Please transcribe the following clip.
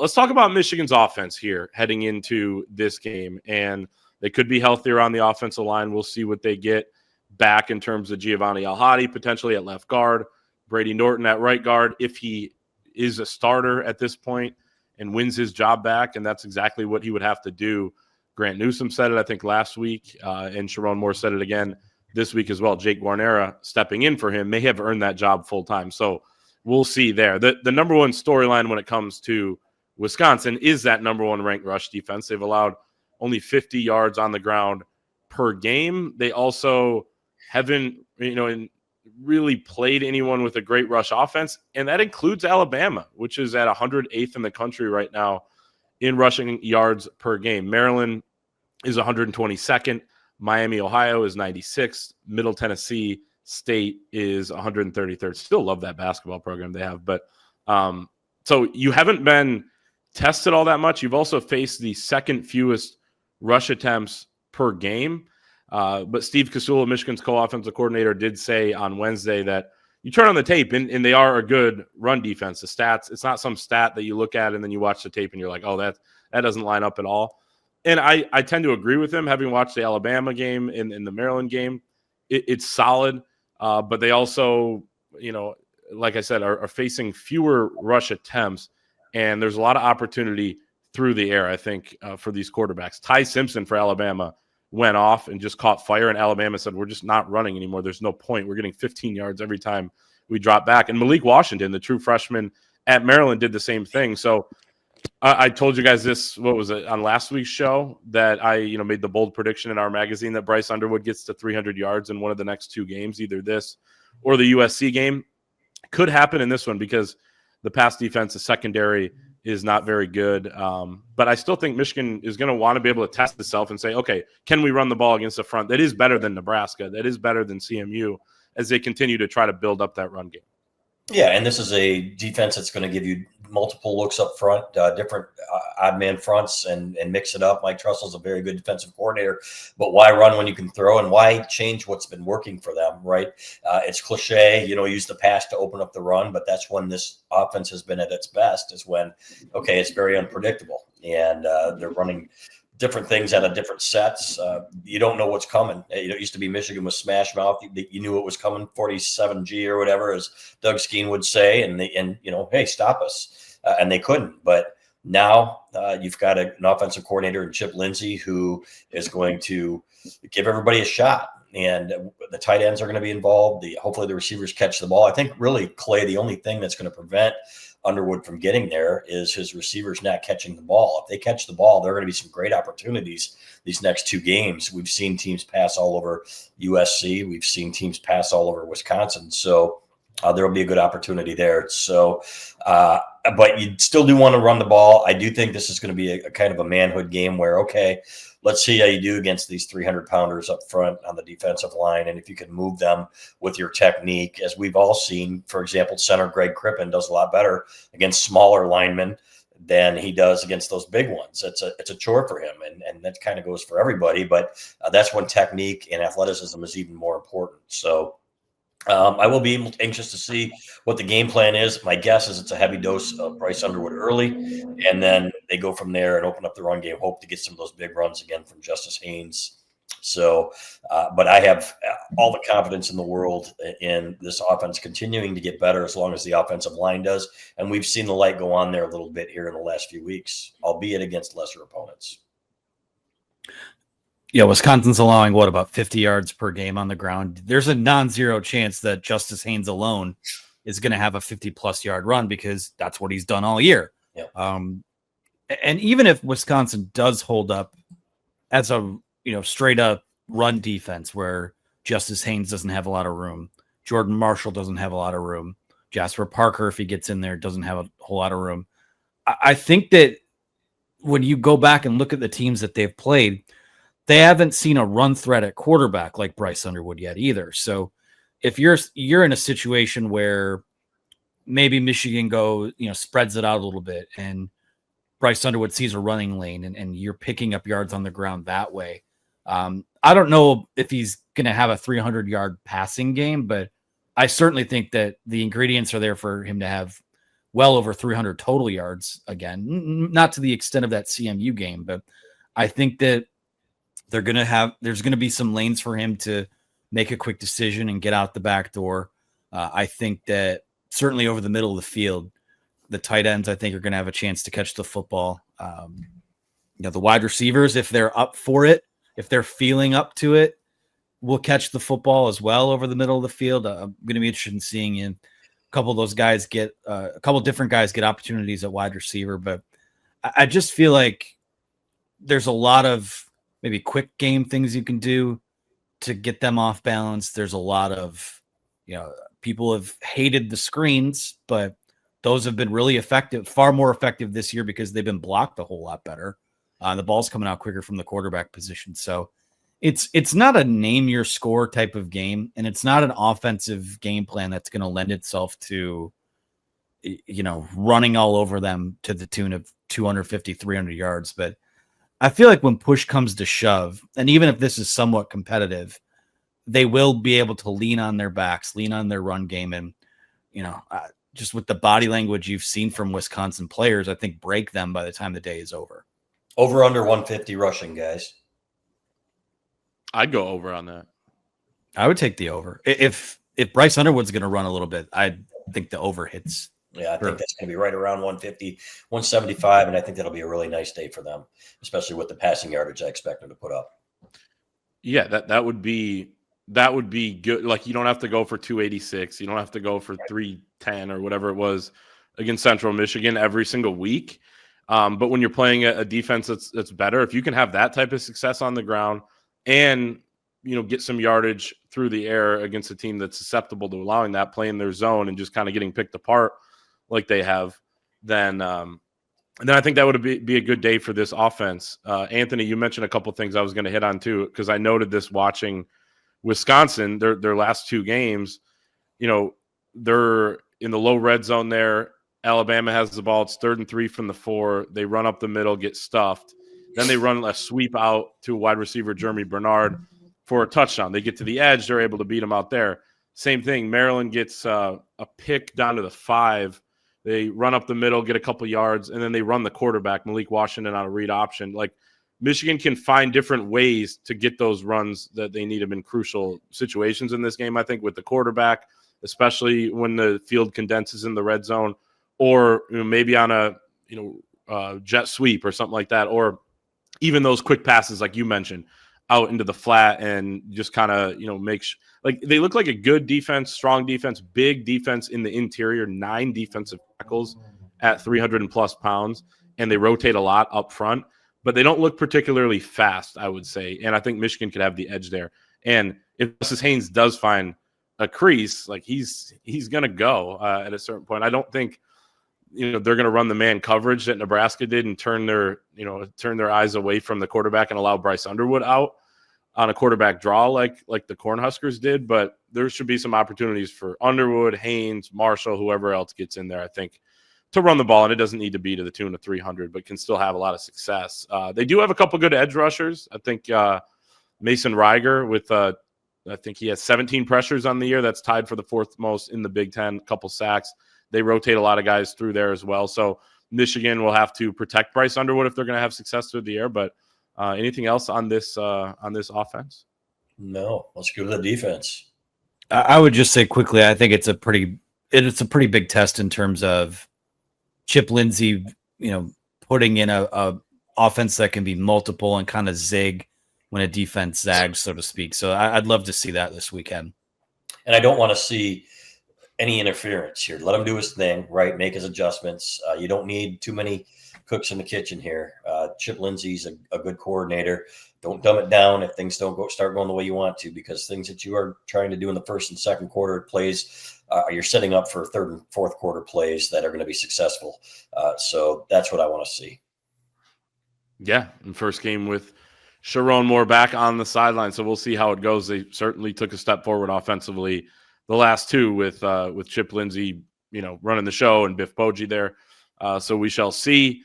let's talk about Michigan's offense here heading into this game. And they could be healthier on the offensive line. We'll see what they get back in terms of Giovanni Al-Hadi, potentially at left guard, Brady Norton at right guard, if he is a starter at this point and wins his job back. And that's exactly what he would have to do. Grant Newsom said it, I think, last week, and Sharon Moore said it again this week as well. Jake Guarnera stepping in for him may have earned that job full time. So we'll see there. The number one storyline when it comes to Wisconsin is that number one ranked rush defense. They've allowed only 50 yards on the ground per game. They also haven't, really played anyone with a great rush offense, and that includes Alabama, which is at 108th in the country right now in rushing yards per game. Maryland is 122nd. Miami, Ohio is 96th. Middle Tennessee State is 133rd. Still love that basketball program they have. But so you haven't been tested all that much. You've also faced the second fewest rush attempts per game. But Steve Kasula, Michigan's co-offensive coordinator, did say on Wednesday that you turn on the tape and they are a good run defense. The stats, it's not some stat that you look at and then you watch the tape and you're like, oh, that doesn't line up at all. And I tend to agree with him, having watched the Alabama game and the Maryland game. It's solid, but they also, like I said, are facing fewer rush attempts, and there's a lot of opportunity through the air, I think, for these quarterbacks. Ty Simpson for Alabama went off and just caught fire, and Alabama said, we're just not running anymore. There's no point. We're getting 15 yards every time we drop back. And Malik Washington, the true freshman at Maryland, did the same thing. So I told you guys this, what was it, on last week's show, that I made the bold prediction in our magazine that Bryce Underwood gets to 300 yards in one of the next two games, either this or the USC game. Could happen in this one because the pass defense, the secondary, is not very good. But I still think Michigan is going to want to be able to test itself and say, okay, can we run the ball against the front? That is better than Nebraska. That is better than CMU as they continue to try to build up that run game. Yeah, and this is a defense that's going to give you multiple looks up front, different odd man fronts, and mix it up. Mike Trustle's a very good defensive coordinator, but why run when you can throw, and why change what's been working for them, right? It's cliche, use the pass to open up the run, but that's when this offense has been at its best, is when, okay, it's very unpredictable, and they're running different things out of different sets. You don't know what's coming. It used to be Michigan was smash mouth. You knew it was coming, 47G or whatever, as Doug Skeen would say, and hey, stop us. And they couldn't. But now you've got an offensive coordinator in Chip Lindsey who is going to give everybody a shot. And the tight ends are going to be involved. Hopefully the receivers catch the ball. I think really, Clay, the only thing that's going to prevent Underwood from getting there is his receivers not catching the ball. If they catch the ball, there are going to be some great opportunities these next two games. We've seen teams pass all over USC. We've seen teams pass all over Wisconsin. So there will be a good opportunity there. So, but you still do want to run the ball. I do think this is going to be a kind of a manhood game where, okay, let's see how you do against these 300-pounders up front on the defensive line. And if you can move them with your technique, as we've all seen, for example, center Greg Crippen does a lot better against smaller linemen than he does against those big ones. It's a chore for him, and that kind of goes for everybody. But that's when technique and athleticism is even more important. So I will be anxious to see what the game plan is. My guess is it's a heavy dose of Bryce Underwood early, and then they go from there and open up the run game, hope to get some of those big runs again from Justice Haynes. So, but I have all the confidence in the world in this offense continuing to get better as long as the offensive line does. And we've seen the light go on there a little bit here in the last few weeks, albeit against lesser opponents. Yeah, Wisconsin's allowing about 50 yards per game on the ground. There's a non-zero chance that Justice Haynes alone is going to have a 50-plus yard run because that's what he's done all year. Yep. And even if Wisconsin does hold up as a straight up run defense where Justice Haynes doesn't have a lot of room, Jordan Marshall doesn't have a lot of room, Jasper Parker, if he gets in there, doesn't have a whole lot of room. I think that when you go back and look at the teams that they've played, they haven't seen a run threat at quarterback like Bryce Underwood yet either. So if you're in a situation where maybe Michigan spreads it out a little bit and Bryce Underwood sees a running lane and you're picking up yards on the ground that way. I don't know if he's going to have a 300-yard passing game, but I certainly think that the ingredients are there for him to have well over 300 total yards again. Not to the extent of that CMU game, but I think that there's going to be some lanes for him to make a quick decision and get out the back door. I think that certainly over the middle of the field, the tight ends, I think, are going to have a chance to catch the football. The wide receivers, if they're up for it, if they're feeling up to it, will catch the football as well over the middle of the field. I'm going to be interested in seeing a couple of those guys a couple of different guys get opportunities at wide receiver. But I just feel like there's a lot of maybe quick game things you can do to get them off balance. There's a lot of, people have hated the screens, but those have been really effective, far more effective this year because they've been blocked a whole lot better. The ball's coming out quicker from the quarterback position. So it's not a name your score type of game, and it's not an offensive game plan that's going to lend itself to, running all over them to the tune of 250, 300 yards. But I feel like when push comes to shove, and even if this is somewhat competitive, they will be able to lean on their backs, lean on their run game. And, just with the body language you've seen from Wisconsin players, I think break them by the time the day is over. Over under 150 rushing, guys. I'd go over on that. I would take the over. If Bryce Underwood's going to run a little bit, I think the over hits. Yeah, I think that's going to be right around 150, 175, and I think that'll be a really nice day for them, especially with the passing yardage I expect them to put up. Yeah, that would be good. Like, you don't have to go for 286. You don't have to go for 310 or whatever it was against Central Michigan every single week. But when you're playing a defense that's better, if you can have that type of success on the ground and, get some yardage through the air against a team that's susceptible to allowing that, play in their zone and just kind of getting picked apart like they have, then I think that would be a good day for this offense. Anthony, you mentioned a couple things I was going to hit on too, because I noted this watching Wisconsin, their last two games. They're in the low red zone there. Alabama has the ball. It's 3rd and 3 from the 4. They run up the middle, get stuffed. Then they run a sweep out to wide receiver Jeremy Bernard for a touchdown. They get to the edge. They're able to beat them out there. Same thing. Maryland gets a pick down to the 5. They run up the middle, get a couple yards, and then they run the quarterback, Malik Washington, on a read option. Like, Michigan can find different ways to get those runs that they need them in crucial situations in this game, I think, with the quarterback, especially when the field condenses in the red zone, or maybe on a jet sweep or something like that, or even those quick passes like you mentioned out into the flat and just kind of like they look like a good defense, strong defense, big defense in the interior, 9 defensive tackles at 300+ pounds, and they rotate a lot up front, but they don't look particularly fast, I would say, and I think Michigan could have the edge there. And if Justice Haynes does find a crease, like he's gonna go at a certain point. I don't think they're going to run the man coverage that Nebraska did and turn their eyes away from the quarterback and allow Bryce Underwood out on a quarterback draw like the Cornhuskers did. But there should be some opportunities for Underwood, Haynes, Marshall, whoever else gets in there, I think, to run the ball. And it doesn't need to be to the tune of 300, but can still have a lot of success. They do have a couple good edge rushers. I think Mason Reiger with I think he has 17 pressures on the year. That's tied for the 4th most in the Big Ten, couple sacks. They rotate a lot of guys through there as well. So Michigan will have to protect Bryce Underwood if they're going to have success through the air. But anything else on this offense? No, let's go to the defense. I would just say quickly, I think it's a pretty big test in terms of Chip Lindsey, putting in a offense that can be multiple and kind of zig when a defense zags, so to speak. So I'd love to see that this weekend. And I don't want to see any interference here. Let him do his thing, right? Make his adjustments. You don't need too many cooks in the kitchen here. Chip Lindsey's a good coordinator. Don't dumb it down if things don't start going the way you want to, because things that you are trying to do in the 1st and 2nd quarter plays, you're setting up for 3rd and 4th quarter plays that are going to be successful. So that's what I want to see. Yeah, and first game with Sharon Moore back on the sideline, so we'll see how it goes. They certainly took a step forward offensively the last 2 with Chip Lindsey, running the show, and Biff Poggi there. So we shall see.